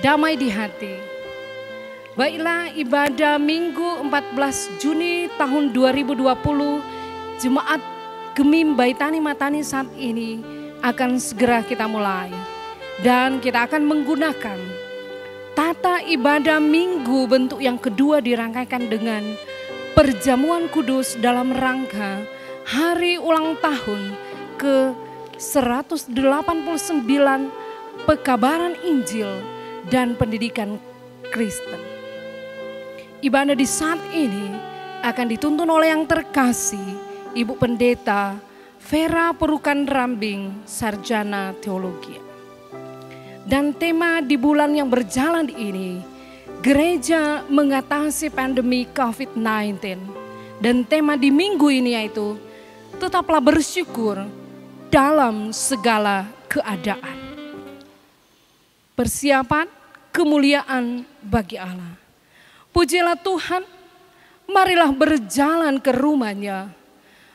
Damai di hati. Baiklah ibadah Minggu 14 Juni tahun 2020 Jemaat Gemim Baitani Matani saat ini akan segera kita mulai. Dan kita akan menggunakan tata ibadah Minggu bentuk yang kedua dirangkaikan dengan perjamuan kudus dalam rangka hari ulang tahun ke 189 pekabaran Injil dan pendidikan Kristen. Ibadah di saat ini akan dituntun oleh yang terkasih Ibu Pendeta Vera Perukan Rambing, Sarjana Teologi. Dan tema di bulan yang berjalan ini, Gereja Mengatasi Pandemi COVID-19. Dan tema di minggu ini yaitu, tetaplah bersyukur dalam segala keadaan. Persiapan kemuliaan bagi Allah. Pujilah Tuhan, marilah berjalan ke rumah-Nya.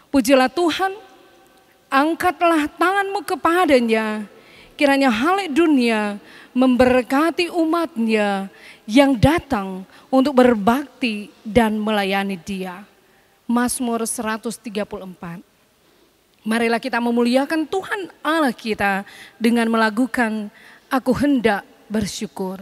Pujilah Tuhan, angkatlah tanganmu kepadanya. Kiranya halik dunia memberkati umat-Nya yang datang untuk berbakti dan melayani Dia. Mazmur 134. Marilah kita memuliakan Tuhan Allah kita dengan melakukan Aku hendak bersyukur.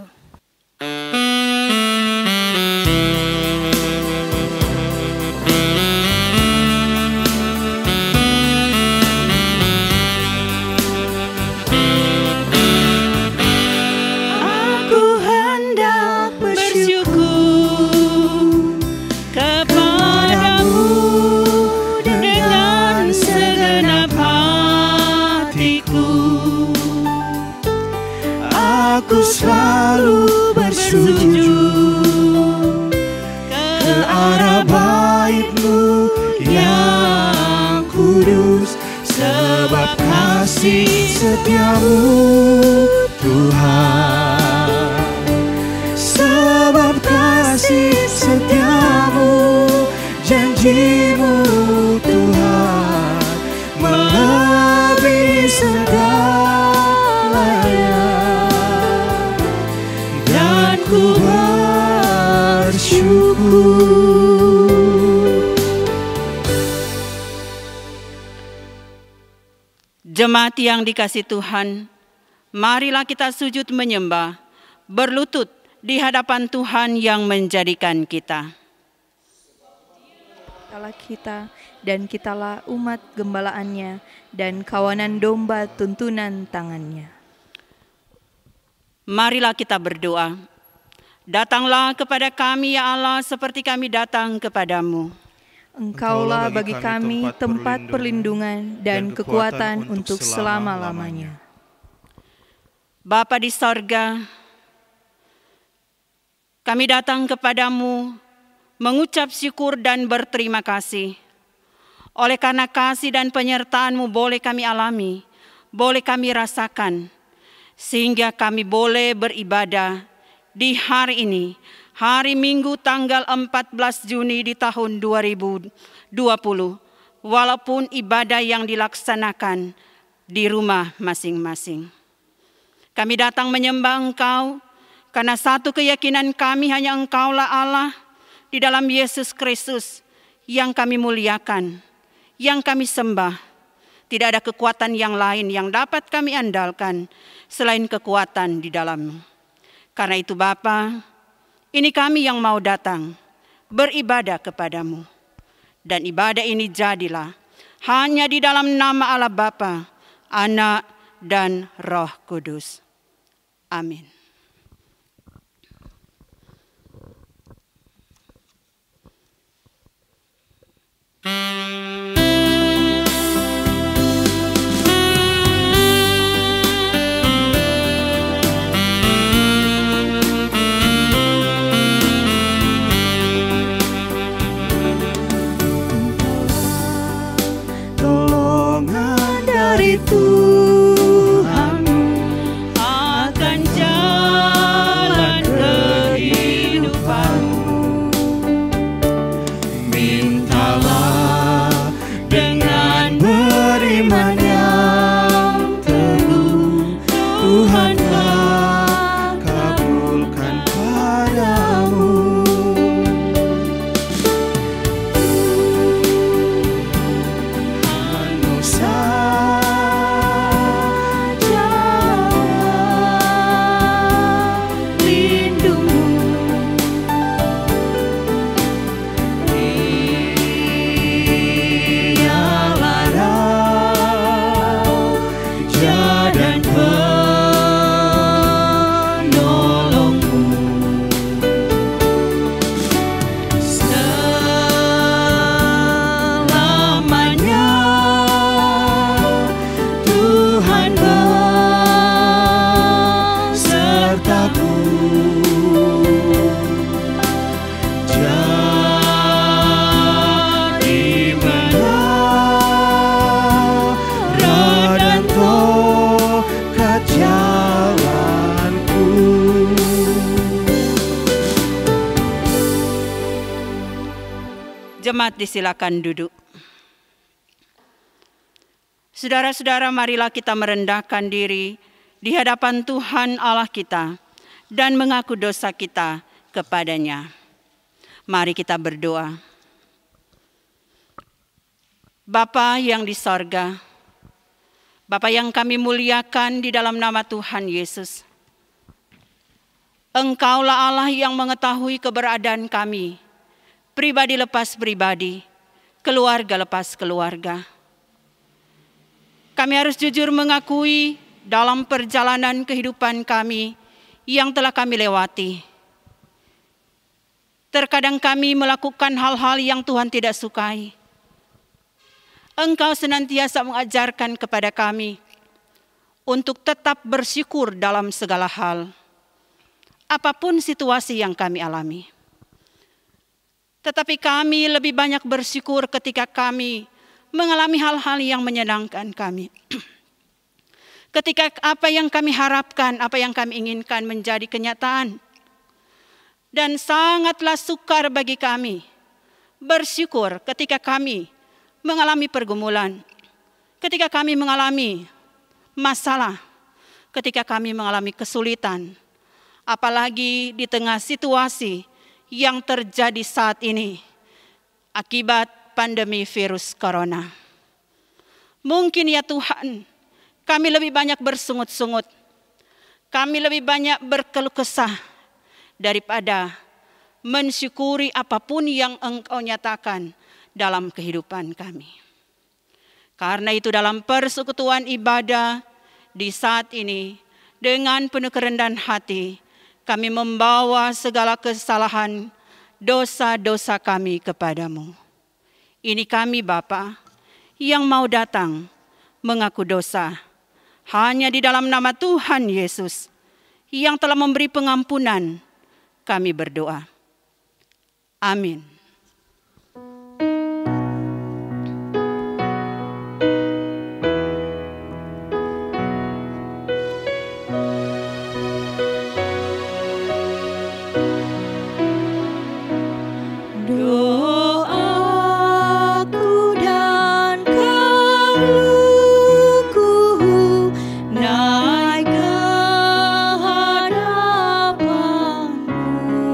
Aku selalu bersujud ke arah bait-Mu yang kudus, sebab kasih setia-Mu Tuhan, sebab kasih setia-Mu, janji-Mu Tuhan melebihi segalanya. Ku bersyukur. Jemaat yang dikasihi Tuhan, marilah kita sujud menyembah, berlutut di hadapan Tuhan yang menjadikan kita. Allah kita dan kitalah umat gembalaannya dan kawanan domba tuntunan tangannya. Marilah kita berdoa. Datanglah kepada kami ya Allah seperti kami datang kepadamu. Engkaulah bagi kami tempat perlindungan dan kekuatan untuk selama-lamanya. Bapa di sorga, kami datang kepadamu mengucap syukur dan berterima kasih. Oleh karena kasih dan penyertaan-Mu boleh kami alami, boleh kami rasakan, sehingga kami boleh beribadah di hari ini, hari Minggu tanggal 14 Juni di tahun 2020, walaupun ibadah yang dilaksanakan di rumah masing-masing. Kami datang menyembah Engkau, karena satu keyakinan kami hanya Engkaulah Allah di dalam Yesus Kristus yang kami muliakan, yang kami sembah. Tidak ada kekuatan yang lain yang dapat kami andalkan selain kekuatan di dalam-Mu. Karena itu Bapa, Ini kami yang mau datang beribadah kepadamu. Dan ibadah ini jadilah hanya di dalam nama Allah Bapa, Anak, dan Roh Kudus. Amin. Tolongan dari Tuhan Akan jalan kehidupanmu. mintalah dengan beriman yang teguh, Tuhan telah kabulkan padamu. Hanya saja lindungmu, Dialah Raja dan penolongmu. Selamanya Tuhan besertaku. Jadi menara dan tokat jalanku. Jemaat disilakan duduk. Saudara-saudara, marilah kita merendahkan diri di hadapan Tuhan Allah kita dan mengaku dosa kita kepadanya. Mari kita berdoa. Bapa yang di sorga, Bapa yang kami muliakan di dalam nama Tuhan Yesus. Engkaulah Allah yang mengetahui keberadaan kami, pribadi lepas pribadi, keluarga lepas keluarga. Kami harus jujur mengakui dalam perjalanan kehidupan kami yang telah kami lewati. Terkadang kami melakukan hal-hal yang Tuhan tidak sukai. Engkau senantiasa mengajarkan kepada kami untuk tetap bersyukur dalam segala hal, apapun situasi yang kami alami. Tetapi kami lebih banyak bersyukur ketika kami mengalami hal-hal yang menyenangkan kami. Ketika apa yang kami harapkan, apa yang kami inginkan menjadi kenyataan. Dan sangatlah sukar bagi kami bersyukur ketika kami mengalami pergumulan, ketika kami mengalami masalah, ketika kami mengalami kesulitan, apalagi di tengah situasi yang terjadi saat ini akibat pandemi virus corona. Mungkin ya Tuhan, kami lebih banyak bersungut-sungut, kami lebih banyak berkeluh kesah daripada mensyukuri apapun yang Engkau nyatakan dalam kehidupan kami. Karena itu dalam persekutuan ibadah di saat ini, dengan penuh kerendahan hati, kami membawa segala kesalahan, dosa-dosa kami kepadamu. Ini kami Bapa yang mau datang mengaku dosa hanya di dalam nama Tuhan Yesus yang telah memberi pengampunan. Kami berdoa. Amin. Doaku dan keluhku naik ke hadapan-Mu.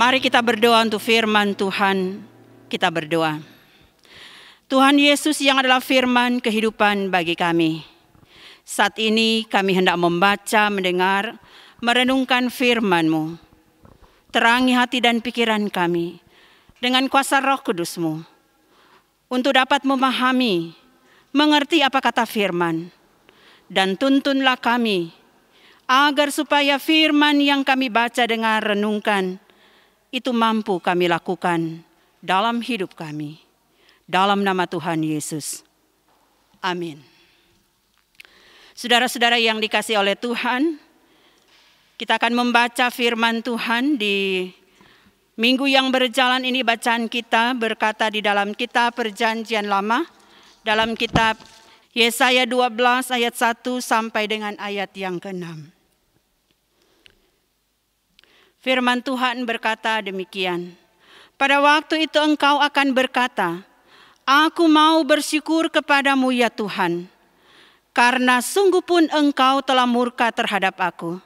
Mari kita berdoa untuk firman Tuhan. Kita berdoa. Tuhan Yesus yang adalah firman kehidupan bagi kami. Saat ini kami hendak membaca, mendengar, merenungkan firman-Mu. Terangi hati dan pikiran kami dengan kuasa Roh Kudus-Mu. Untuk dapat memahami, mengerti apa kata firman. Dan tuntunlah kami agar supaya firman yang kami baca, dengar, renungkan, itu mampu kami lakukan dalam hidup kami. Dalam nama Tuhan Yesus. Amin. Saudara-saudara yang dikasihi oleh Tuhan, kita akan membaca firman Tuhan di minggu yang berjalan ini. Bacaan kita berkata di dalam kitab Perjanjian Lama, dalam kitab Yesaya 12 ayat 1 sampai dengan ayat yang ke-6. Firman Tuhan berkata demikian. Pada waktu itu engkau akan berkata, aku mau bersyukur kepadamu ya Tuhan, karena sungguh pun engkau telah murka terhadap aku.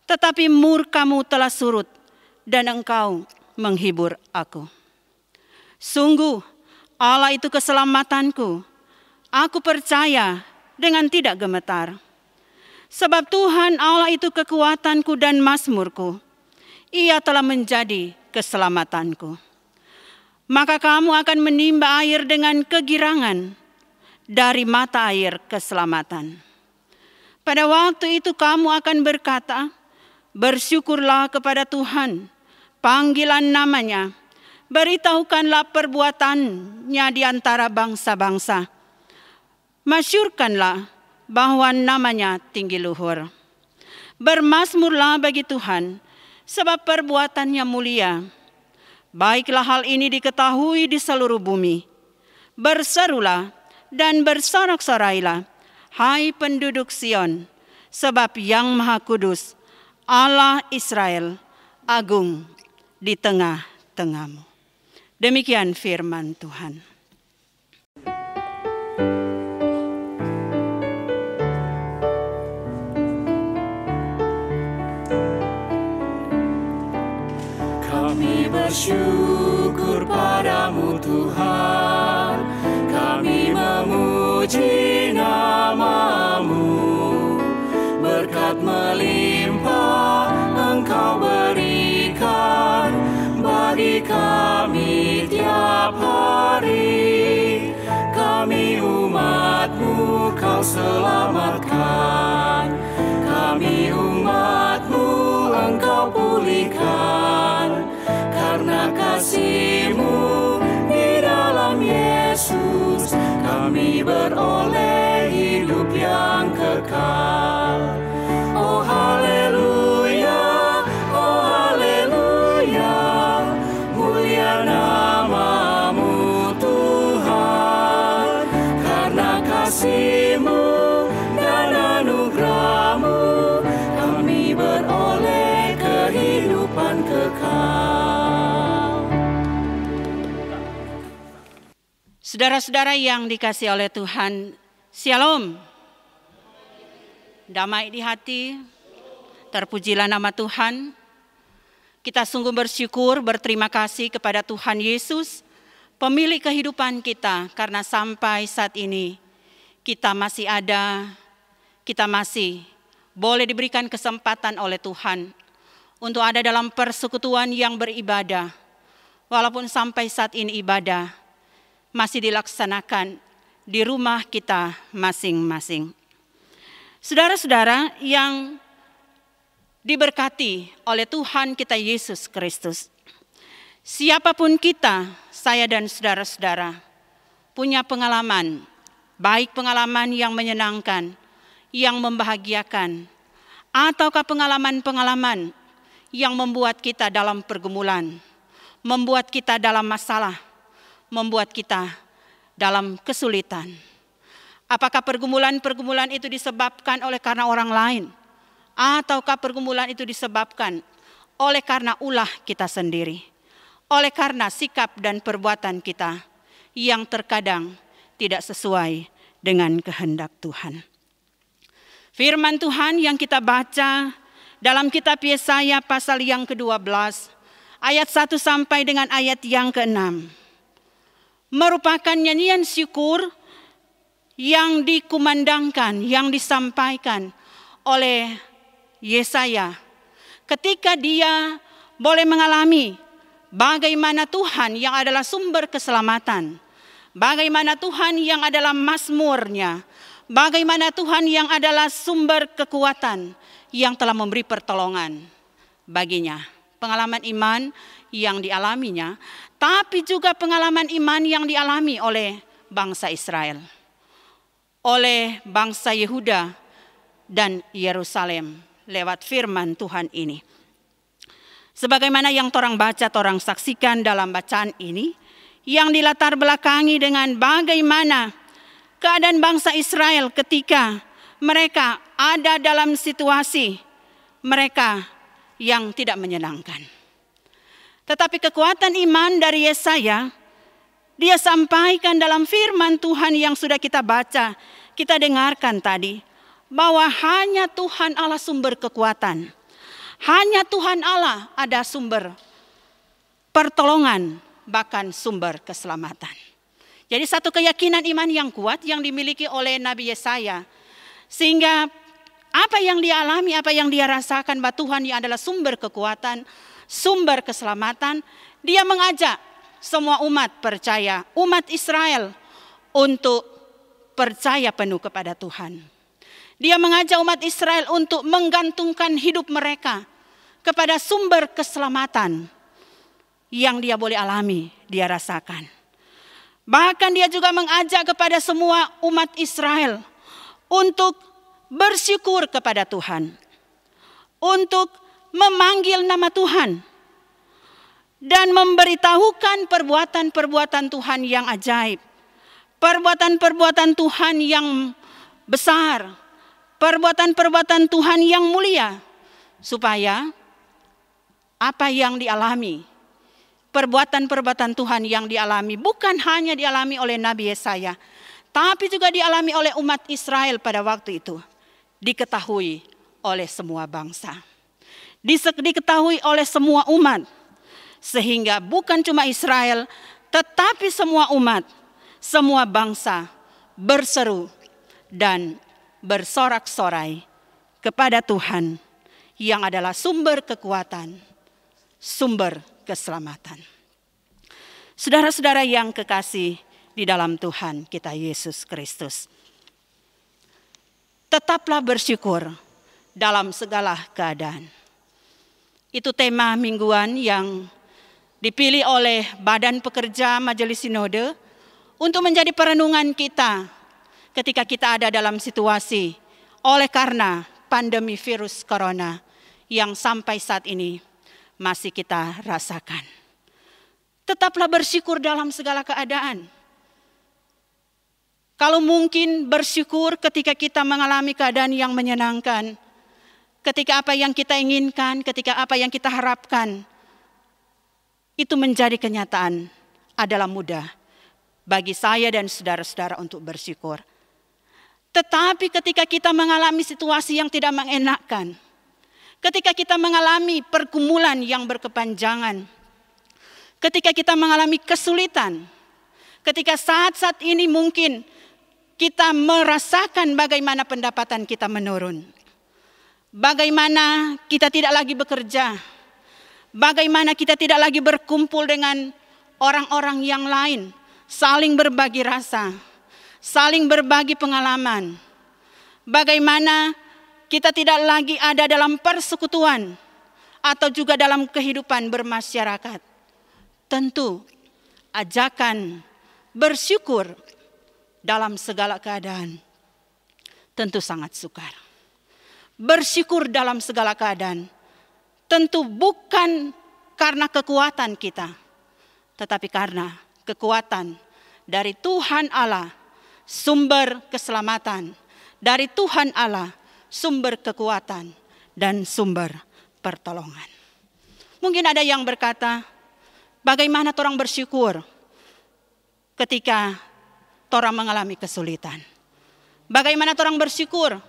Tetapi murkamu telah surut dan engkau menghibur aku. Sungguh Allah itu keselamatanku. Aku percaya dengan tidak gemetar. Sebab Tuhan Allah itu kekuatanku dan mazmurku. Ia telah menjadi keselamatanku. Maka kamu akan menimba air dengan kegirangan dari mata air keselamatan. Pada waktu itu kamu akan berkata, bersyukurlah kepada Tuhan, panggilan namanya, beritahukanlah perbuatannya di antara bangsa-bangsa. Masyurkanlah bahwa namanya tinggi luhur. Bermazmurlah bagi Tuhan, sebab perbuatannya mulia. Baiklah hal ini diketahui di seluruh bumi. Berserulah dan bersorak-sorailah, hai penduduk Sion, sebab Yang Maha Kudus, Allah Israel, agung di tengah-tengahmu. Demikian firman Tuhan. Kami bersyukur padamu Tuhan, kami memuji nama-Mu. Berkat melimpah Engkau berikan bagi kami tiap hari. Kami umat-Mu Kau selamatkan, kami umat-Mu Engkau pulihkan. Karena kasih-Mu di dalam Yesus, kami beroleh hidup yang kekal. Oh haleluya, oh haleluya, mulia nama-Mu Tuhan. Karena kasih-Mu dan anugerah-Mu, kami beroleh kehidupan kekal. Saudara-saudara yang dikasihi oleh Tuhan, Shalom. Damai di hati, terpujilah nama Tuhan. Kita sungguh bersyukur, berterima kasih kepada Tuhan Yesus, pemilik kehidupan kita, karena sampai saat ini kita masih ada, kita masih boleh diberikan kesempatan oleh Tuhan untuk ada dalam persekutuan yang beribadah. Walaupun sampai saat ini ibadah masih dilaksanakan di rumah kita masing-masing. Saudara-saudara yang diberkati oleh Tuhan kita Yesus Kristus, siapapun kita, saya dan saudara-saudara, punya pengalaman, baik pengalaman yang menyenangkan, yang membahagiakan, ataukah pengalaman-pengalaman yang membuat kita dalam pergumulan, membuat kita dalam masalah, membuat kita dalam kesulitan. Apakah pergumulan-pergumulan itu disebabkan oleh karena orang lain, ataukah pergumulan itu disebabkan oleh karena ulah kita sendiri, oleh karena sikap dan perbuatan kita yang terkadang tidak sesuai dengan kehendak Tuhan. Firman Tuhan yang kita baca dalam kitab Yesaya pasal yang ke-12 ayat 1 sampai dengan ayat yang ke-6. Merupakan nyanyian syukur yang dikumandangkan, yang disampaikan oleh Yesaya ketika dia boleh mengalami bagaimana Tuhan yang adalah sumber keselamatan, bagaimana Tuhan yang adalah mazmurnya, bagaimana Tuhan yang adalah sumber kekuatan yang telah memberi pertolongan baginya. Pengalaman iman yang dialaminya, tapi juga pengalaman iman yang dialami oleh bangsa Israel, oleh bangsa Yehuda dan Yerusalem lewat firman Tuhan ini. Sebagaimana yang torang baca, torang saksikan dalam bacaan ini, yang dilatar belakangi dengan bagaimana keadaan bangsa Israel ketika mereka ada dalam situasi mereka yang tidak menyenangkan. Tetapi kekuatan iman dari Yesaya, dia sampaikan dalam firman Tuhan yang sudah kita baca, kita dengarkan tadi, bahwa hanya Tuhan Allah sumber kekuatan. Hanya Tuhan Allah ada sumber pertolongan, bahkan sumber keselamatan. Jadi satu keyakinan iman yang kuat yang dimiliki oleh Nabi Yesaya. Sehingga apa yang dia alami, apa yang dia rasakan bahwa Tuhan yang adalah sumber kekuatan, sumber keselamatan. Dia mengajak semua umat percaya, umat Israel untuk percaya penuh kepada Tuhan. Dia mengajak umat Israel untuk menggantungkan hidup mereka kepada sumber keselamatan yang dia boleh alami, dia rasakan. Bahkan dia juga mengajak kepada semua umat Israel untuk bersyukur kepada Tuhan, untuk memanggil nama Tuhan, dan memberitahukan perbuatan-perbuatan Tuhan yang ajaib, perbuatan-perbuatan Tuhan yang besar, perbuatan-perbuatan Tuhan yang mulia, supaya apa yang dialami, perbuatan-perbuatan Tuhan yang dialami bukan hanya dialami oleh Nabi Yesaya, tapi juga dialami oleh umat Israel pada waktu itu, diketahui oleh semua bangsa, diketahui oleh semua umat, sehingga bukan cuma Israel, tetapi semua umat, semua bangsa berseru dan bersorak-sorai kepada Tuhan yang adalah sumber kekuatan, sumber keselamatan. Saudara-saudara yang kekasih di dalam Tuhan kita Yesus Kristus, tetaplah bersyukur dalam segala keadaan. Itu tema mingguan yang dipilih oleh Badan Pekerja Majelis Sinode untuk menjadi perenungan kita ketika kita ada dalam situasi oleh karena pandemi virus corona yang sampai saat ini masih kita rasakan. Tetaplah bersyukur dalam segala keadaan. Kalau mungkin bersyukur ketika kita mengalami keadaan yang menyenangkan, ketika apa yang kita inginkan, ketika apa yang kita harapkan, itu menjadi kenyataan adalah mudah bagi saya dan saudara-saudara untuk bersyukur. Tetapi ketika kita mengalami situasi yang tidak mengenakan, ketika kita mengalami pergumulan yang berkepanjangan, ketika kita mengalami kesulitan, ketika saat-saat ini mungkin kita merasakan bagaimana pendapatan kita menurun, bagaimana kita tidak lagi bekerja, bagaimana kita tidak lagi berkumpul dengan orang-orang yang lain, saling berbagi rasa, saling berbagi pengalaman. Bagaimana kita tidak lagi ada dalam persekutuan atau juga dalam kehidupan bermasyarakat. Tentu ajakan bersyukur dalam segala keadaan tentu sangat sukar. Bersyukur dalam segala keadaan tentu bukan karena kekuatan kita, tetapi karena kekuatan dari Tuhan Allah, sumber keselamatan, dari Tuhan Allah, sumber kekuatan dan sumber pertolongan. Mungkin ada yang berkata, bagaimana torang bersyukur ketika torang mengalami kesulitan? Bagaimana torang bersyukur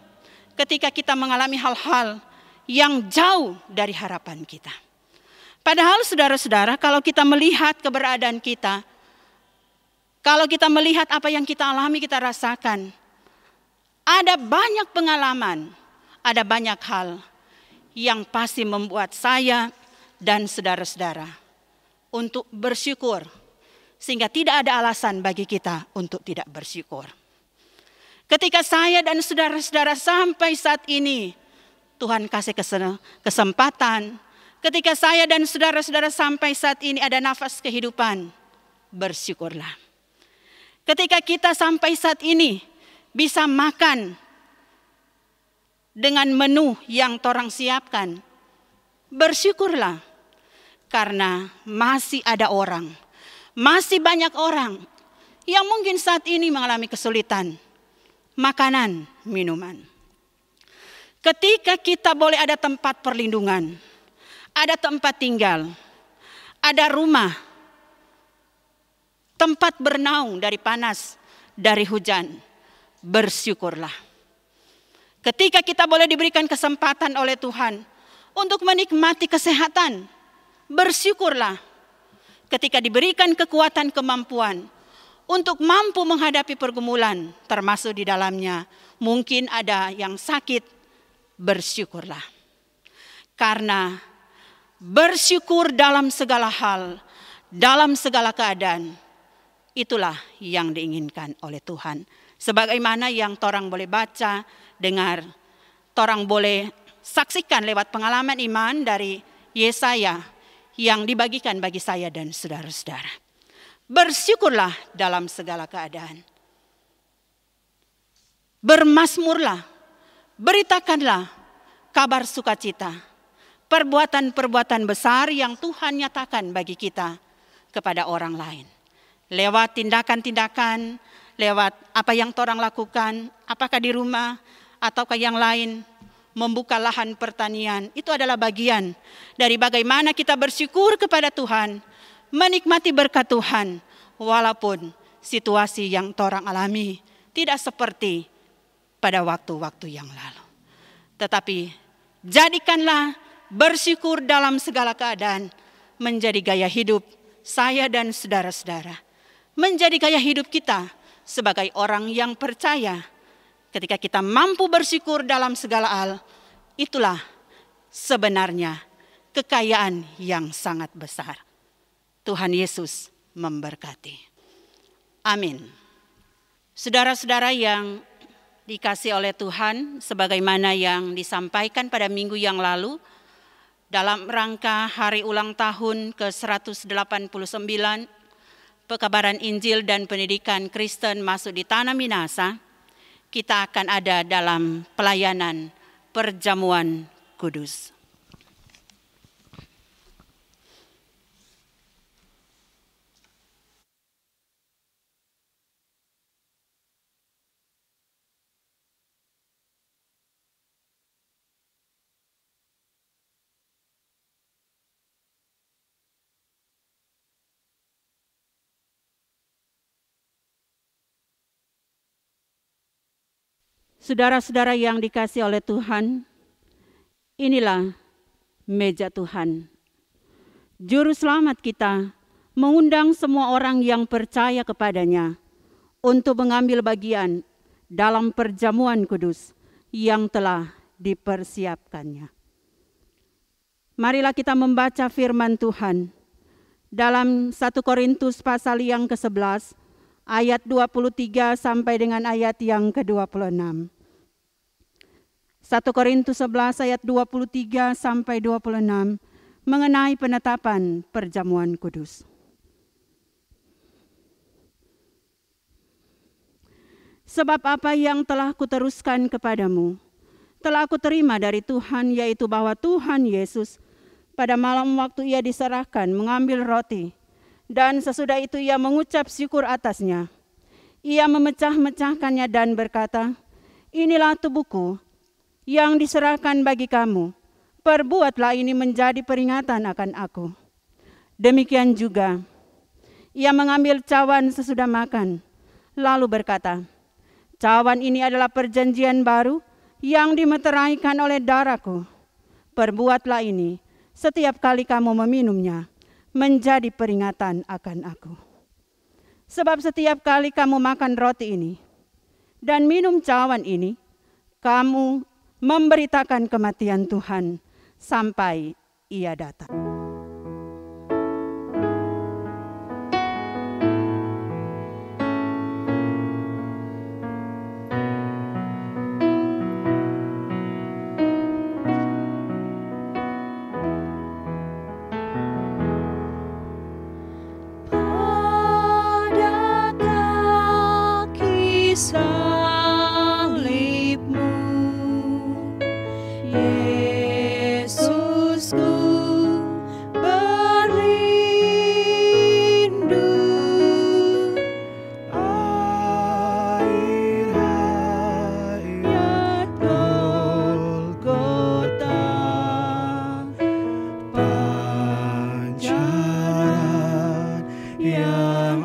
ketika kita mengalami hal-hal yang jauh dari harapan kita? Padahal saudara-saudara, kalau kita melihat keberadaan kita, kalau kita melihat apa yang kita alami, kita rasakan, ada banyak pengalaman, ada banyak hal yang pasti membuat saya dan saudara-saudara untuk bersyukur, sehingga tidak ada alasan bagi kita untuk tidak bersyukur. Ketika saya dan saudara-saudara sampai saat ini, Tuhan kasih kesempatan. Ketika saya dan saudara-saudara sampai saat ini ada nafas kehidupan, bersyukurlah. Ketika kita sampai saat ini bisa makan dengan menu yang torang siapkan, bersyukurlah. Karena masih ada orang, masih banyak orang yang mungkin saat ini mengalami kesulitan makanan, minuman. Ketika kita boleh ada tempat perlindungan, ada tempat tinggal, ada rumah, tempat bernaung dari panas, dari hujan, bersyukurlah. Ketika kita boleh diberikan kesempatan oleh Tuhan untuk menikmati kesehatan, bersyukurlah. Ketika diberikan kekuatan kemampuan untuk mampu menghadapi pergumulan, termasuk di dalamnya mungkin ada yang sakit, bersyukurlah. Karena bersyukur dalam segala hal, dalam segala keadaan, itulah yang diinginkan oleh Tuhan. Sebagaimana yang torang boleh baca, dengar, torang boleh saksikan lewat pengalaman iman dari Yesaya yang dibagikan bagi saya dan saudara-saudara. Bersyukurlah dalam segala keadaan. Bermazmurlah, beritakanlah kabar sukacita, perbuatan-perbuatan besar yang Tuhan nyatakan bagi kita kepada orang lain. Lewat tindakan-tindakan, lewat apa yang torang lakukan, apakah di rumah ataukah yang lain, membuka lahan pertanian, itu adalah bagian dari bagaimana kita bersyukur kepada Tuhan, menikmati berkat Tuhan, walaupun situasi yang torang alami tidak seperti pada waktu-waktu yang lalu. Tetapi jadikanlah bersyukur dalam segala keadaan menjadi gaya hidup saya dan saudara-saudara. Menjadi gaya hidup kita sebagai orang yang percaya. Ketika kita mampu bersyukur dalam segala hal, itulah sebenarnya kekayaan yang sangat besar. Tuhan Yesus memberkati. Amin. Saudara-saudara yang dikasih oleh Tuhan, sebagaimana yang disampaikan pada minggu yang lalu, dalam rangka hari ulang tahun ke-189, Pekabaran Injil dan Pendidikan Kristen masuk di Tanah Minasa, kita akan ada dalam pelayanan perjamuan kudus. Saudara-saudara yang dikasihi oleh Tuhan, inilah meja Tuhan. Juru selamat kita mengundang semua orang yang percaya kepadanya untuk mengambil bagian dalam perjamuan kudus yang telah dipersiapkannya. Marilah kita membaca firman Tuhan dalam 1 Korintus pasal yang ke-11 ayat 23 sampai dengan ayat yang ke-26. 1 Korintus 11 ayat 23 sampai 26 mengenai penetapan perjamuan kudus. Sebab apa yang telah kuteruskan kepadamu, telah aku terima dari Tuhan, yaitu bahwa Tuhan Yesus pada malam waktu ia diserahkan mengambil roti, dan sesudah itu ia mengucap syukur atasnya. Ia memecah-mecahkannya dan berkata, inilah tubuhku yang diserahkan bagi kamu, perbuatlah ini menjadi peringatan akan aku. Demikian juga, ia mengambil cawan sesudah makan, lalu berkata, cawan ini adalah perjanjian baru yang dimeteraikan oleh darahku. Perbuatlah ini setiap kali kamu meminumnya, menjadi peringatan akan aku. Sebab setiap kali kamu makan roti ini dan minum cawan ini, kamu memberitakan kematian Tuhan sampai Ia datang. Salibmu, Yesusku, berlindung. Air hayat Golgota, pancaran yang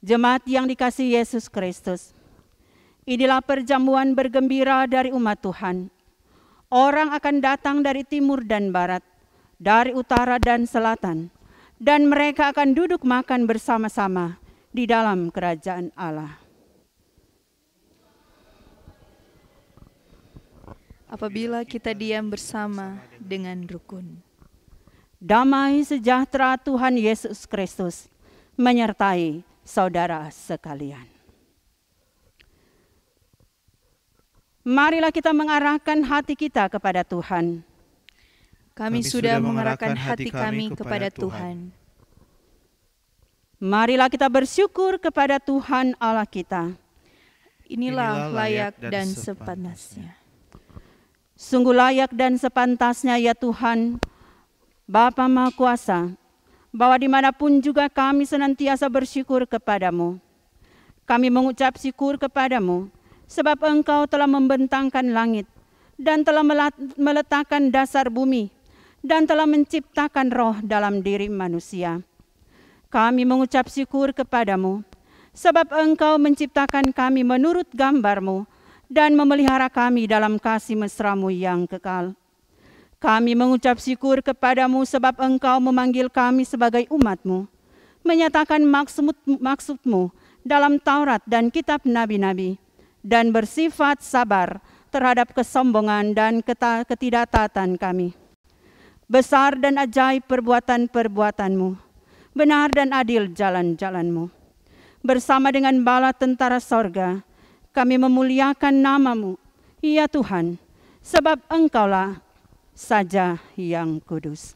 Jemaat yang dikasihi Yesus Kristus, inilah perjamuan bergembira dari umat Tuhan. Orang akan datang dari timur dan barat, dari utara dan selatan, dan mereka akan duduk makan bersama-sama di dalam kerajaan Allah. Apabila kita diam bersama dengan rukun. Damai sejahtera Tuhan Yesus Kristus menyertai saudara sekalian. Marilah kita mengarahkan hati kita kepada Tuhan. Kami sudah mengarahkan hati kami kepada Tuhan. Marilah kita bersyukur kepada Tuhan Allah kita. Inilah layak dan sepantasnya. Sungguh layak dan sepantasnya ya Tuhan, Bapa Maha Kuasa, bahwa dimanapun juga kami senantiasa bersyukur kepadamu. Kami mengucap syukur kepadamu, sebab Engkau telah membentangkan langit, dan telah meletakkan dasar bumi, dan telah menciptakan roh dalam diri manusia. Kami mengucap syukur kepadamu, sebab Engkau menciptakan kami menurut gambar-Mu, dan memelihara kami dalam kasih mesra-Mu yang kekal. Kami mengucap syukur kepadamu sebab Engkau memanggil kami sebagai umat-Mu, menyatakan maksud-Mu dalam Taurat dan kitab nabi-nabi, dan bersifat sabar terhadap kesombongan dan ketidaktaatan kami. Besar dan ajaib perbuatan-perbuatan-Mu, benar dan adil jalan-jalan-Mu. Bersama dengan bala tentara sorga, kami memuliakan nama-Mu, ya Tuhan, sebab Engkaulah saja yang kudus.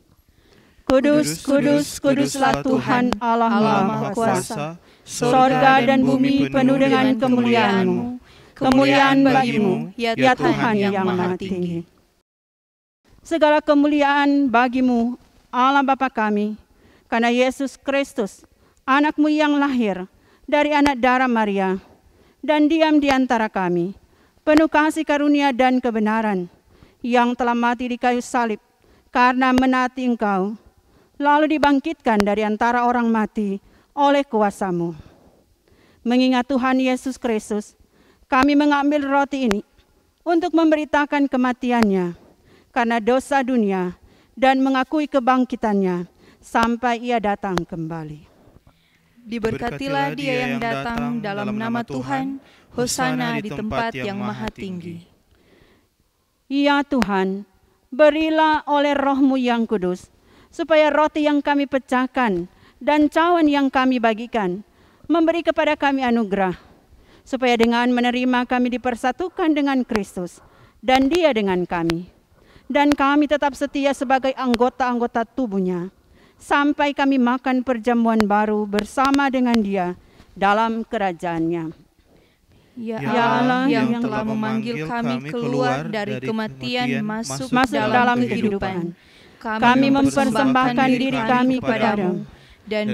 Kudus, kudus, kuduslah Tuhan Allah Maha Kuasa. Sorga dan bumi penuh dengan kemuliaan-Mu. Kemuliaan bagi-Mu, ya Tuhan yang Maha Tinggi. Segala kemuliaan bagi-Mu, Allah Bapa kami, karena Yesus Kristus, anak-Mu yang lahir dari anak darah Maria, dan diam di antara kami, penuh kasih karunia dan kebenaran, yang telah mati di kayu salib karena menaati Engkau, lalu dibangkitkan dari antara orang mati oleh kuasa-Mu. Mengingat Tuhan Yesus Kristus, kami mengambil roti ini untuk memberitakan kematian-Nya karena dosa dunia dan mengakui kebangkitan-Nya sampai Ia datang kembali. Diberkatilah Dia yang datang dalam nama Tuhan, Hosana di tempat yang maha tinggi. Ya Tuhan, berilah oleh roh-Mu yang kudus, supaya roti yang kami pecahkan dan cawan yang kami bagikan, memberi kepada kami anugerah, supaya dengan menerima kami dipersatukan dengan Kristus, dan Dia dengan kami. dan kami tetap setia sebagai anggota-anggota tubuhnya, sampai kami makan perjamuan baru bersama dengan Dia dalam kerajaan-Nya. Ya Allah yang telah memanggil kami keluar dari kematian masuk dalam kehidupan, kami mempersembahkan diri kami kepadamu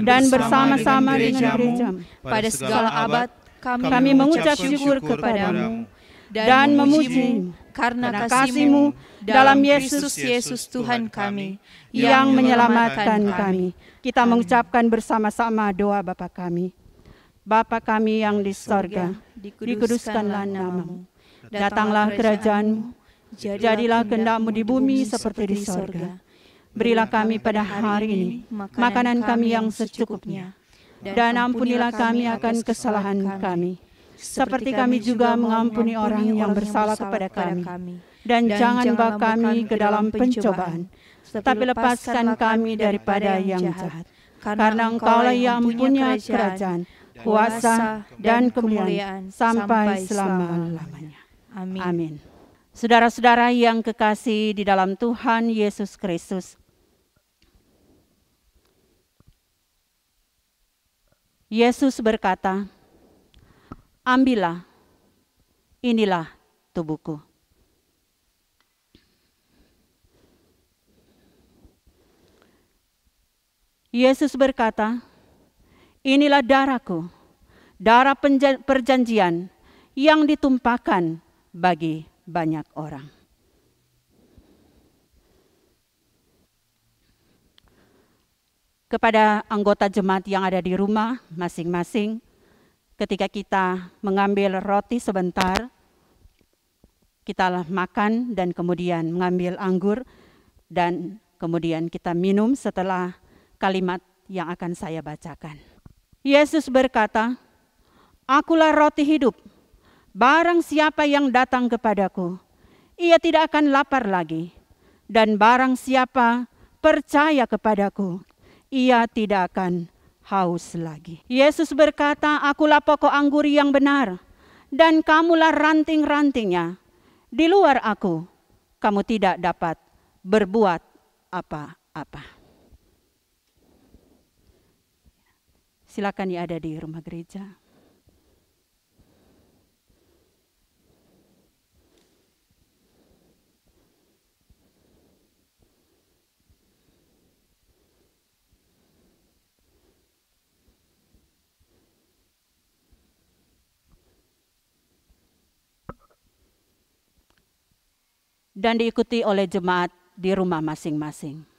dan bersama-sama dengan gerejamu pada segala abad kami mengucap syukur kepadamu dan memuji karena kasih-Mu dalam Yesus Tuhan kami yang menyelamatkan kami. Kita mengucapkan bersama-sama doa Bapa kami. Bapa kami yang di sorga, dikuduskanlah nama-Mu. Datanglah kerajaan-Mu, jadilah kehendak-Mu di bumi seperti di sorga. Berilah kami pada hari ini makanan kami yang secukupnya, dan ampunilah kami akan kesalahan kami, seperti kami juga mengampuni orang yang bersalah kepada kami. Dan jangan bawa kami ke dalam pencobaan, tetapi lepaskan kami daripada yang jahat. Karena Engkaulah yang punya kerajaan, kuasa, dan kemuliaan sampai selama-lamanya. Amin. Saudara-saudara yang kekasih di dalam Tuhan Yesus Kristus, Yesus berkata, "Ambillah, inilah tubuhku." Yesus berkata, "Inilah darahku, darah perjanjian yang ditumpahkan bagi banyak orang." Kepada anggota jemaat yang ada di rumah masing-masing, ketika kita mengambil roti sebentar, kita makan dan kemudian mengambil anggur dan kemudian kita minum setelah kalimat yang akan saya bacakan. Yesus berkata, "Akulah roti hidup. Barang siapa yang datang kepadaku, ia tidak akan lapar lagi. Dan barang siapa percaya kepadaku, ia tidak akan haus lagi." Yesus berkata, "Akulah pokok anggur yang benar, dan kamulah ranting-rantingnya. Di luar aku, kamu tidak dapat berbuat apa-apa." Silakan yang ada di rumah gereja. Dan diikuti oleh jemaat di rumah masing-masing.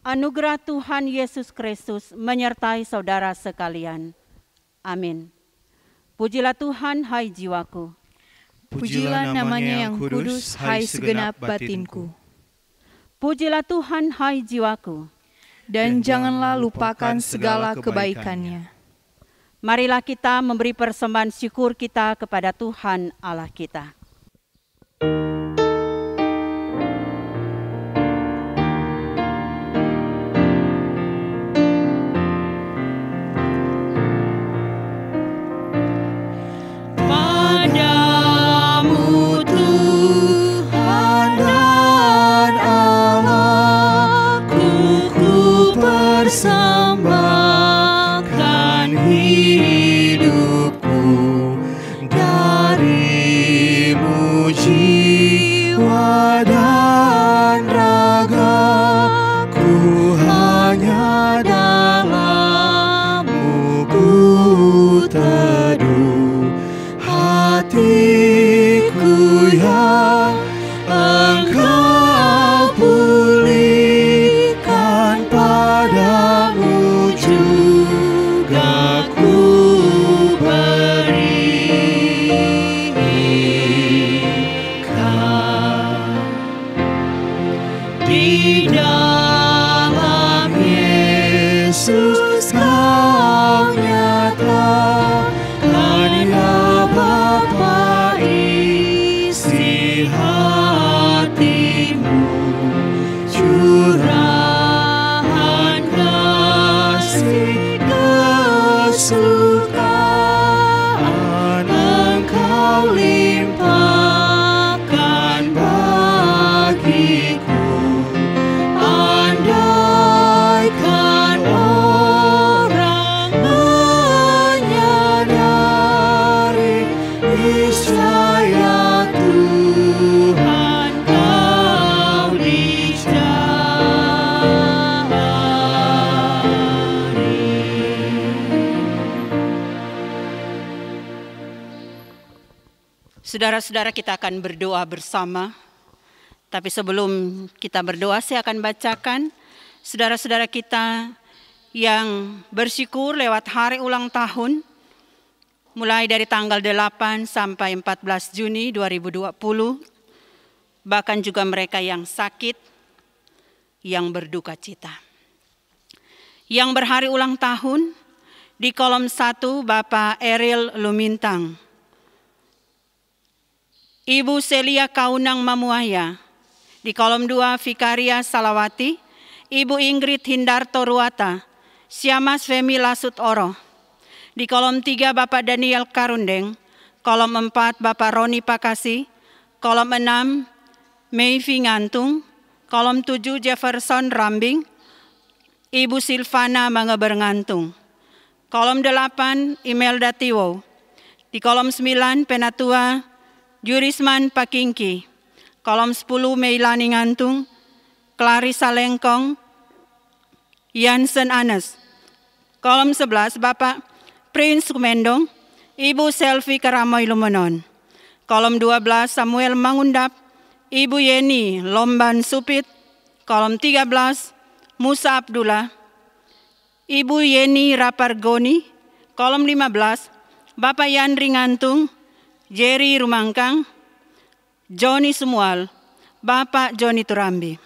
Anugerah Tuhan Yesus Kristus menyertai saudara sekalian. Amin. Pujilah Tuhan, hai jiwaku. Pujilah namanya yang kudus, hai segenap batinku. Pujilah Tuhan, hai jiwaku. Dan janganlah lupakan segala kebaikannya. Marilah kita memberi persembahan syukur kita kepada Tuhan Allah kita. Tuhan dan Allahku, persembahkan hidupku, darimu jiwa dan ragaku hanya dalammu ku teduh. Hatiku yang Engkau pulihkan, padamu juga ku berikan. Di dalam Yesus Kau nyatakan, ya Bapa, isi hatimu, curahan kasih kesukaan Engkau limpahkan bagiku. Andaikan orang menyadari, niscaya Tuhan Kau dicari. Saudara-saudara, kita akan berdoa bersama. Tapi sebelum kita berdoa, saya akan bacakan saudara-saudara kita yang bersyukur lewat hari ulang tahun, mulai dari tanggal 8 sampai 14 Juni 2020, bahkan juga mereka yang sakit, yang berduka cita. Yang berhari ulang tahun, di kolom 1 Bapak Eril Lumintang, Ibu Celia Kaunang Mamuaya. Di kolom 2 Vikaria Salawati, Ibu Ingrid Hindarto Ruata, Siamas Femi Lasut Oro. Di kolom 3 Bapak Daniel Karundeng, kolom 4 Bapak Roni Pakasi, kolom 6 Meivi Ngantung, kolom 7 Jefferson Rambing, Ibu Silvana Mangeber Ngantung. Kolom 8 Imelda Tiwo. Di kolom 9 Penatua Jurisman Pakingki. Kolom 10 Meilani Ngantung, Clarissa Lengkong, Yansen Anes. Kolom 11 Bapak Prince Kumendong, Ibu Selvi Karamoy Lumonon. Kolom 12 Samuel Mangundap, Ibu Yeni Lomban Supit. Kolom 13 Musa Abdullah, Ibu Yeni Rapargoni. Kolom 15 Bapak Yandri Ngantung, Jerry Rumangkang, Joni Sumual, Bapak Joni Turambi.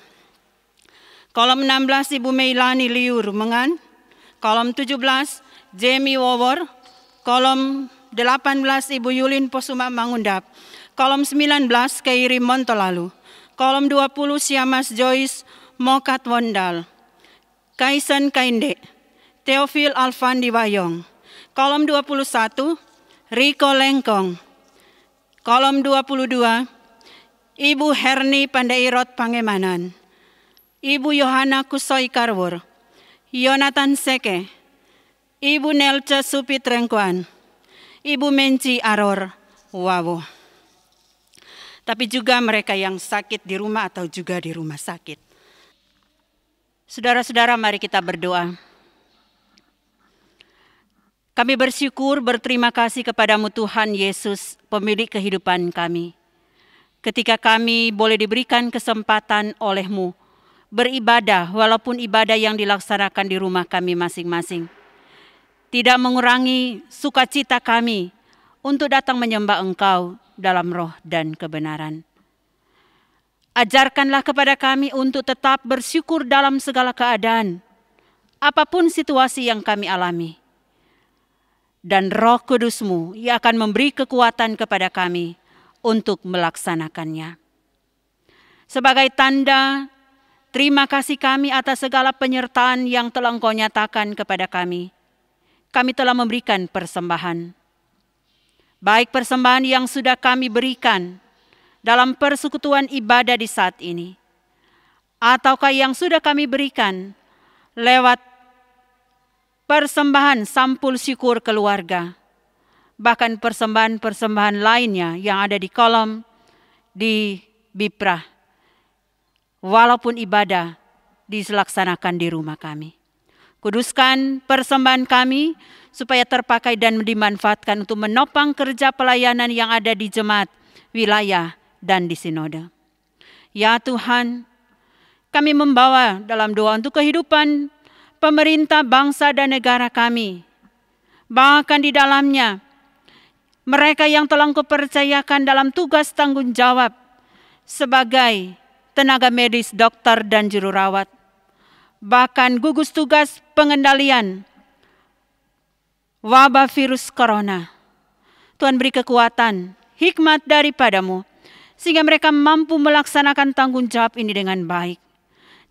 Kolom 16 Ibu Meilani Liur Mengan. Kolom 17 Jamie Wowor. Kolom 18 Ibu Yulin Posuma Mangundap. Kolom 19 Kairi Montolalu. Kolom 20 Siamas Joyce Mokat Wondal. Kaisen Kainde, Teofil Alfandi Wayong. Kolom 21 Riko Lengkong. Kolom 22 Ibu Herni Pandairot Pangemanan, Ibu Yohana Kusoy Karwur, Yonatan Seke, Ibu Nelce Supit Rengkuan, Ibu Menci Aror Wawo. Tapi juga mereka yang sakit di rumah atau juga di rumah sakit. Saudara-saudara, mari kita berdoa. Kami bersyukur, berterima kasih kepadamu Tuhan Yesus, pemilik kehidupan kami. Ketika kami boleh diberikan kesempatan oleh-Mu beribadah, walaupun ibadah yang dilaksanakan di rumah kami masing-masing, tidak mengurangi sukacita kami untuk datang menyembah Engkau dalam roh dan kebenaran. Ajarkanlah kepada kami untuk tetap bersyukur dalam segala keadaan, apapun situasi yang kami alami. Dan Roh Kudus-Mu yang akan memberi kekuatan kepada kami untuk melaksanakannya. Sebagai tanda terima kasih kami atas segala penyertaan yang telah Engkau nyatakan kepada kami telah memberikan persembahan. Baik persembahan yang sudah kami berikan dalam persekutuan ibadah di saat ini, ataukah yang sudah kami berikan lewat persembahan sampul syukur keluarga, bahkan persembahan-persembahan lainnya yang ada di kolom di Bipra, walaupun ibadah dilaksanakan di rumah kami. Kuduskan persembahan kami supaya terpakai dan dimanfaatkan untuk menopang kerja pelayanan yang ada di jemaat, wilayah, dan di sinode. Ya Tuhan, kami membawa dalam doa untuk kehidupan pemerintah bangsa dan negara kami. Bahkan di dalamnya, mereka yang telah Engkau percayakan dalam tugas tanggung jawab sebagai tenaga medis, dokter, dan juru rawat. Bahkan gugus tugas pengendalian wabah virus corona. Tuhan beri kekuatan, hikmat daripada-Mu, sehingga mereka mampu melaksanakan tanggung jawab ini dengan baik.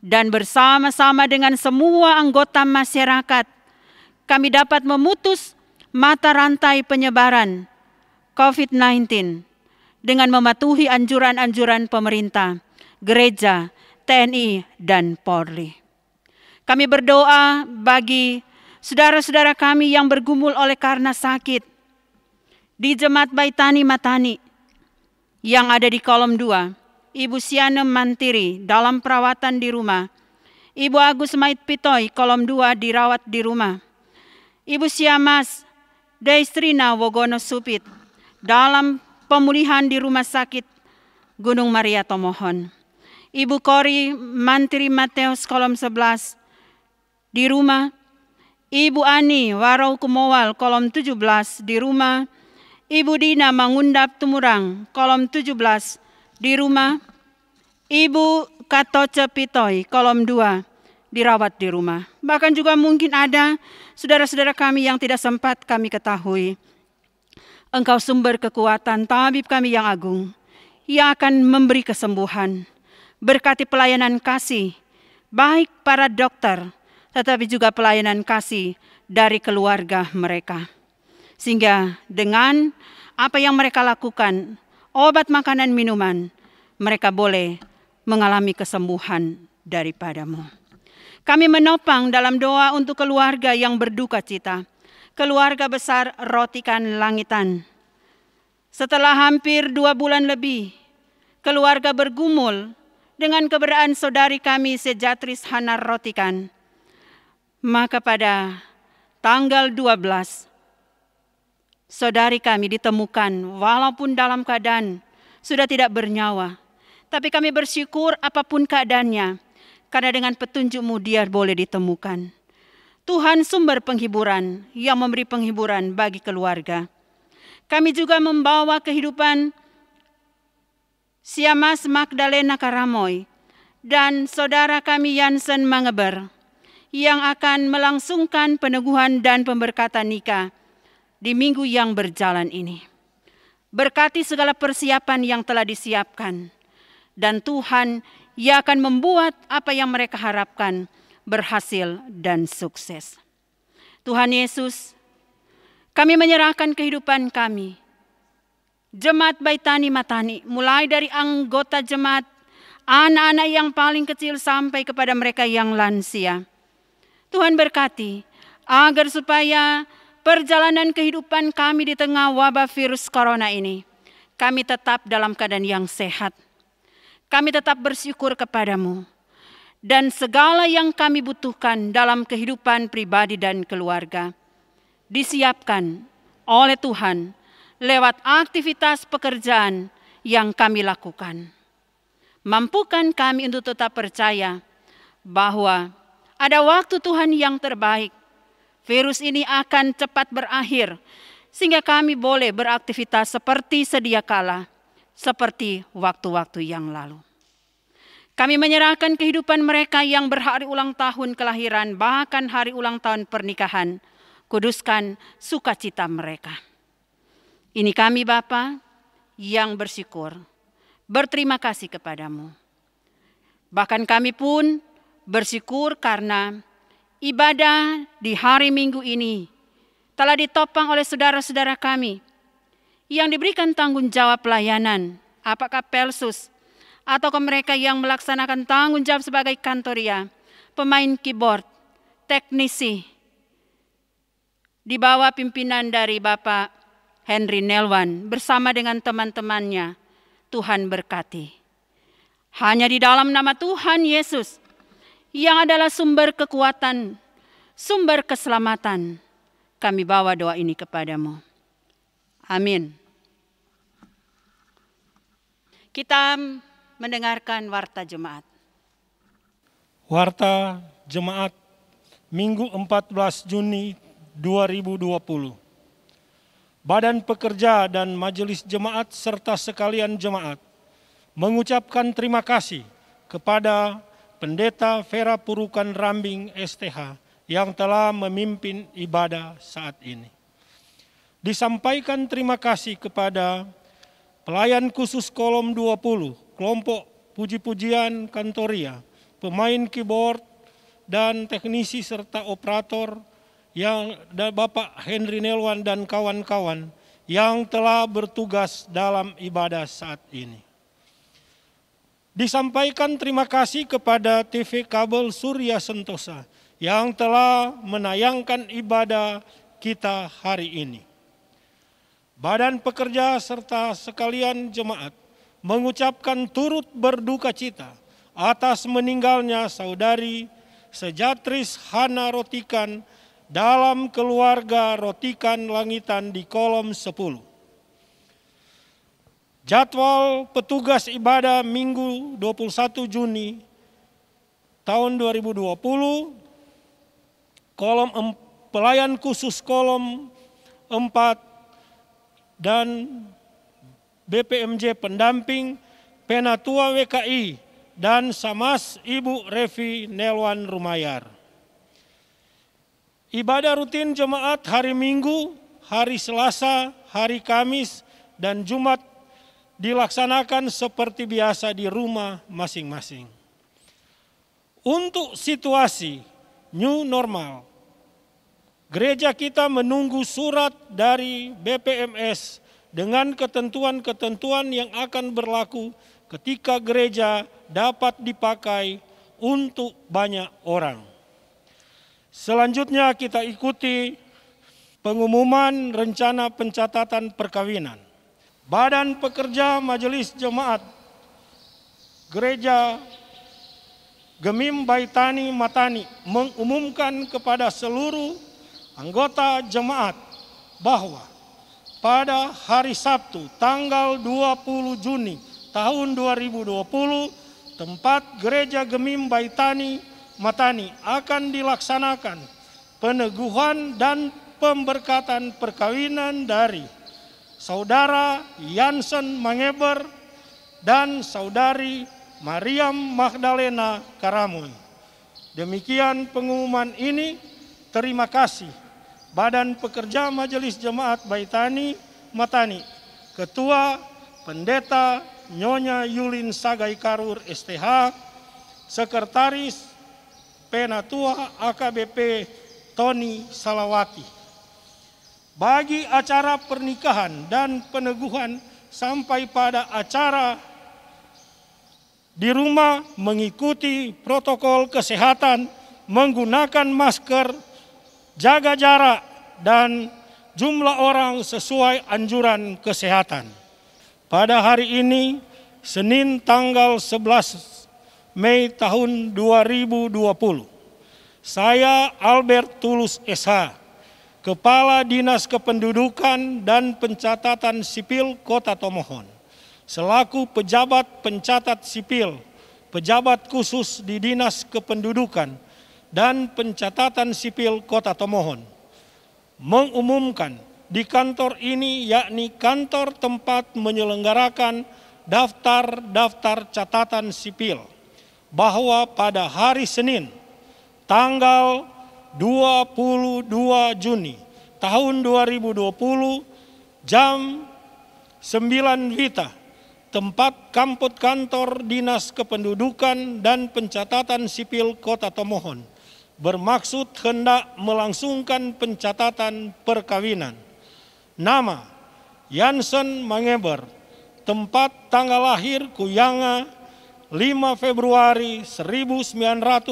Dan bersama-sama dengan semua anggota masyarakat, kami dapat memutus mata rantai penyebaran COVID-19 dengan mematuhi anjuran-anjuran pemerintah, gereja, TNI, dan Polri. Kami berdoa bagi saudara-saudara kami yang bergumul oleh karena sakit di Jemaat Baitani Matani yang ada di kolom 2. Ibu Siana Mantiri dalam perawatan di rumah. Ibu Agus Mait Pitoy kolom 2 dirawat di rumah. Ibu Siamas Deistrina Wogono Supit dalam pemulihan di Rumah Sakit Gunung Maria Tomohon. Ibu Kori Mantiri Mateus kolom 11 di rumah. Ibu Ani Warau Kumowal kolom 17 di rumah. Ibu Dina Mangundap Tumurang kolom 17 di rumah. Ibu Katoce Pitoy kolom 2 dirawat di rumah. Bahkan juga mungkin ada saudara-saudara kami yang tidak sempat kami ketahui. Engkau sumber kekuatan, tabib kami yang agung, yang akan memberi kesembuhan. Berkati pelayanan kasih, baik para dokter, tetapi juga pelayanan kasih dari keluarga mereka. Sehingga dengan apa yang mereka lakukan, obat, makanan, minuman, mereka boleh mengalami kesembuhan daripada-Mu. Kami menopang dalam doa untuk keluarga yang berduka cita, keluarga besar Rotikan Langitan. Setelah hampir 2 bulan lebih, keluarga bergumul dengan keberadaan saudari kami Sejatris Hanar Rotikan. Maka pada tanggal 12, saudari kami ditemukan walaupun dalam keadaan sudah tidak bernyawa. Tapi kami bersyukur apapun keadaannya, karena dengan petunjuk-Mu dia boleh ditemukan. Tuhan sumber penghiburan yang memberi penghiburan bagi keluarga. Kami juga membawa kehidupan Siamas Magdalena Karamoy dan saudara kami Yansen Mangeber yang akan melangsungkan peneguhan dan pemberkatan nikah di minggu yang berjalan ini. Berkati segala persiapan yang telah disiapkan, dan Tuhan yang akan membuat apa yang mereka harapkan berhasil dan sukses. Tuhan Yesus, kami menyerahkan kehidupan kami, Jemaat Baitani Matani, mulai dari anggota jemaat, anak-anak yang paling kecil sampai kepada mereka yang lansia. Tuhan berkati agar supaya perjalanan kehidupan kami di tengah wabah virus corona ini, kami tetap dalam keadaan yang sehat. Kami tetap bersyukur kepada-Mu. Dan segala yang kami butuhkan dalam kehidupan pribadi dan keluarga disiapkan oleh Tuhan lewat aktivitas pekerjaan yang kami lakukan. Mampukan kami untuk tetap percaya bahwa ada waktu Tuhan yang terbaik. Virus ini akan cepat berakhir sehingga kami boleh beraktivitas seperti sedia kala, seperti waktu-waktu yang lalu. Kami menyerahkan kehidupan mereka yang berhari ulang tahun kelahiran, bahkan hari ulang tahun pernikahan. Kuduskan sukacita mereka. Ini kami Bapa yang bersyukur, berterima kasih kepada-Mu. Bahkan kami pun bersyukur karena ibadah di hari Minggu ini telah ditopang oleh saudara-saudara kami yang diberikan tanggung jawab pelayanan, apakah Pelsus, atau ke mereka yang melaksanakan tanggung jawab sebagai kantoria, pemain keyboard, teknisi, di bawah pimpinan dari Bapak Henry Nelwan bersama dengan teman-temannya. Tuhan berkati. Hanya di dalam nama Tuhan Yesus yang adalah sumber kekuatan, sumber keselamatan, kami bawa doa ini kepadamu. Amin. Kita mendengarkan warta jemaat. Warta Jemaat Minggu 14 Juni 2020. Badan Pekerja dan Majelis Jemaat serta sekalian jemaat mengucapkan terima kasih kepada Pendeta Vera Purukan Rambing STH yang telah memimpin ibadah saat ini. Disampaikan terima kasih kepada pelayan khusus kolom 20, kelompok puji-pujian Kantoria, pemain keyboard dan teknisi serta operator yang Bapak Henry Nelwan dan kawan-kawan yang telah bertugas dalam ibadah saat ini. Disampaikan terima kasih kepada TV Kabel Surya Sentosa yang telah menayangkan ibadah kita hari ini. Badan Pekerja serta sekalian jemaat mengucapkan turut berduka cita atas meninggalnya saudari Sejatris Hana Rotikan dalam keluarga Rotikan Langitan di kolom 10. Jadwal petugas ibadah Minggu 21 Juni tahun 2020, pelayan khusus kolom 4 dan BPMJ pendamping Penatua WKI dan Samas Ibu Revi Nelwan Rumayar. Ibadah rutin jemaat hari Minggu, hari Selasa, hari Kamis, dan Jumat dilaksanakan seperti biasa di rumah masing-masing. Untuk situasi new normal, gereja kita menunggu surat dari BPMS dengan ketentuan-ketentuan yang akan berlaku ketika gereja dapat dipakai untuk banyak orang. Selanjutnya kita ikuti pengumuman rencana pencatatan perkawinan. Badan Pekerja Majelis Jemaat Gereja Gemim Baitani Matani mengumumkan kepada seluruh anggota jemaat bahwa pada hari Sabtu tanggal 20 Juni tahun 2020 tempat Gereja Gemim Baitani Matani akan dilaksanakan peneguhan dan pemberkatan perkawinan dari Saudara Yansen Mangeber dan Saudari Mariam Magdalena Karamoy. Demikian pengumuman ini. Terima kasih Badan Pekerja Majelis Jemaat Baitani Matani, Ketua Pendeta Nyonya Yulin Sagai Karur STH, Sekretaris Penatua AKBP Tony Salawati. Bagi acara pernikahan dan peneguhan sampai pada acara di rumah mengikuti protokol kesehatan, menggunakan masker, jaga jarak, dan jumlah orang sesuai anjuran kesehatan. Pada hari ini, Senin tanggal 11 Mei tahun 2020, saya Albert Tulus SH, Kepala Dinas Kependudukan dan Pencatatan Sipil Kota Tomohon, selaku pejabat pencatat sipil, pejabat khusus di Dinas Kependudukan dan Pencatatan Sipil Kota Tomohon, mengumumkan di kantor ini, yakni kantor tempat menyelenggarakan daftar catatan sipil, bahwa pada hari Senin tanggal 22 Juni tahun 2020 jam 9 WITA tempat kantor Dinas Kependudukan dan Pencatatan Sipil Kota Tomohon bermaksud hendak melangsungkan pencatatan perkawinan. Nama Yansen Mangeber, tempat tanggal lahir Kuyanga 5 Februari 1980,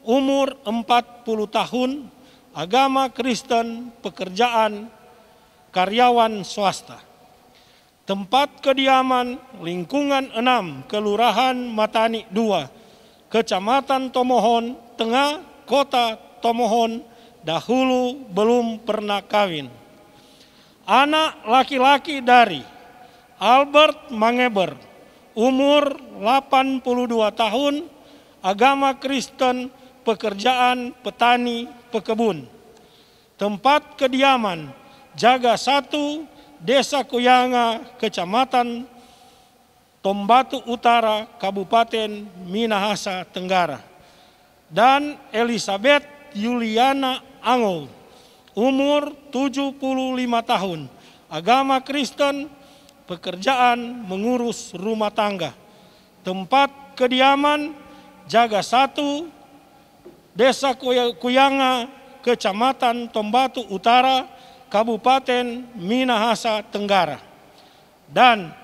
umur 40 tahun, agama Kristen, pekerjaan, karyawan swasta. Tempat kediaman lingkungan 6, Kelurahan Matani 2, Kecamatan Tomohon Tengah, Kota Tomohon, dahulu belum pernah kawin. Anak laki-laki dari Albert Mangeber, umur 82 tahun, agama Kristen, pekerjaan petani pekebun. Tempat kediaman Jaga 1, Desa Kuyanga, Kecamatan Tombatu Utara, Kabupaten Minahasa Tenggara. Dan Elizabeth Yuliana Angol, umur 75 tahun, agama Kristen, pekerjaan mengurus rumah tangga. Tempat kediaman Jaga 1, Desa Kuyanga, Kecamatan Tombatu Utara, Kabupaten Minahasa Tenggara. Dan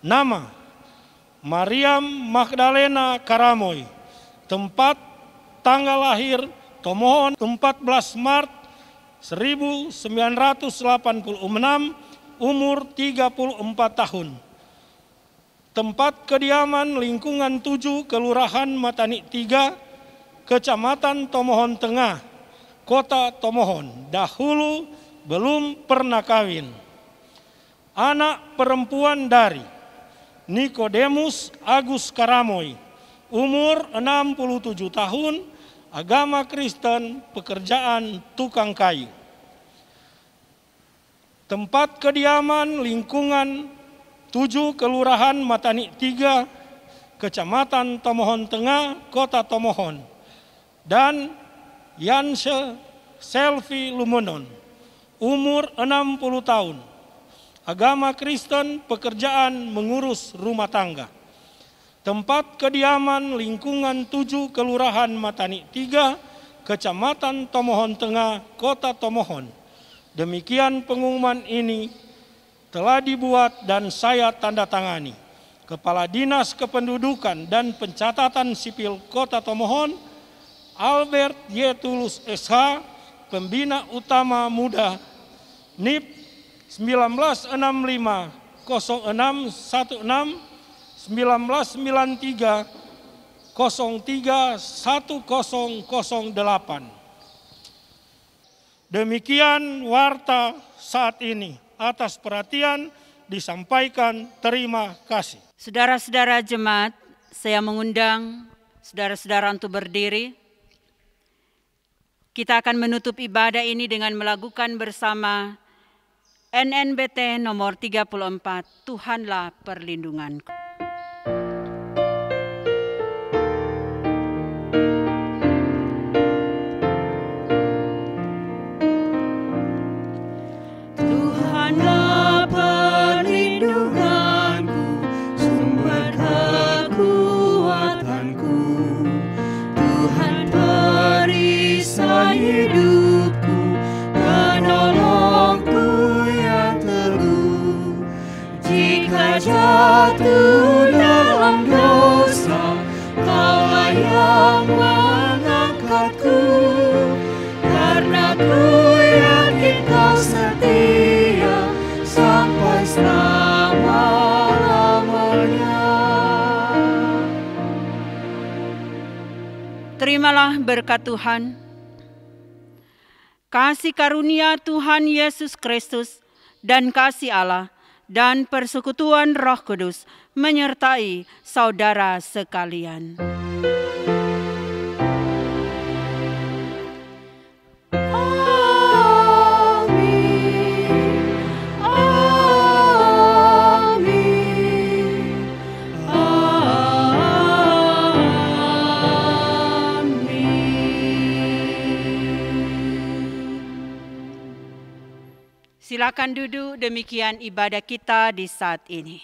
nama Mariam Magdalena Karamoy, tempat tanggal lahir Tomohon 14 Maret 1986, umur 34 tahun. Tempat kediaman lingkungan 7, Kelurahan Matani 3, Kecamatan Tomohon Tengah, Kota Tomohon, dahulu belum pernah kawin. Anak perempuan dari Nikodemus Agus Karamoy, umur 67 tahun, agama Kristen, pekerjaan tukang kayu. Tempat kediaman lingkungan 7, Kelurahan Matani 3, Kecamatan Tomohon Tengah, Kota Tomohon. Dan Yanse Selvi Lumonon, umur 60 tahun, agama Kristen, pekerjaan mengurus rumah tangga. Tempat kediaman lingkungan 7, Kelurahan Matani 3, Kecamatan Tomohon Tengah, Kota Tomohon. Demikian pengumuman ini telah dibuat dan saya tanda tangani. Kepala Dinas Kependudukan dan Pencatatan Sipil Kota Tomohon, Albert Y. Tulus SH, Pembina Utama Muda, NIP 1965-0616 1993 03-1008. Demikian warta saat ini. Atas perhatian disampaikan terima kasih. Saudara-saudara jemaat, saya mengundang saudara-saudara untuk berdiri. Kita akan menutup ibadah ini dengan melakukan bersama NNBT nomor 34, Tuhanlah perlindunganku. Tuhanlah perlindunganku, sumber kekuatanku. Tuhan perisai hidupku, penolongku yang teguh. Jika jatuh dalam dosa, Kaulah yang mengangkatku. Karena ku yakin Kau setia sampai selama-lamanya. Terimalah berkat Tuhan. Kasih karunia Tuhan Yesus Kristus dan kasih Allah dan persekutuan Roh Kudus menyertai saudara sekalian. Silakan duduk, demikian ibadah kita di saat ini.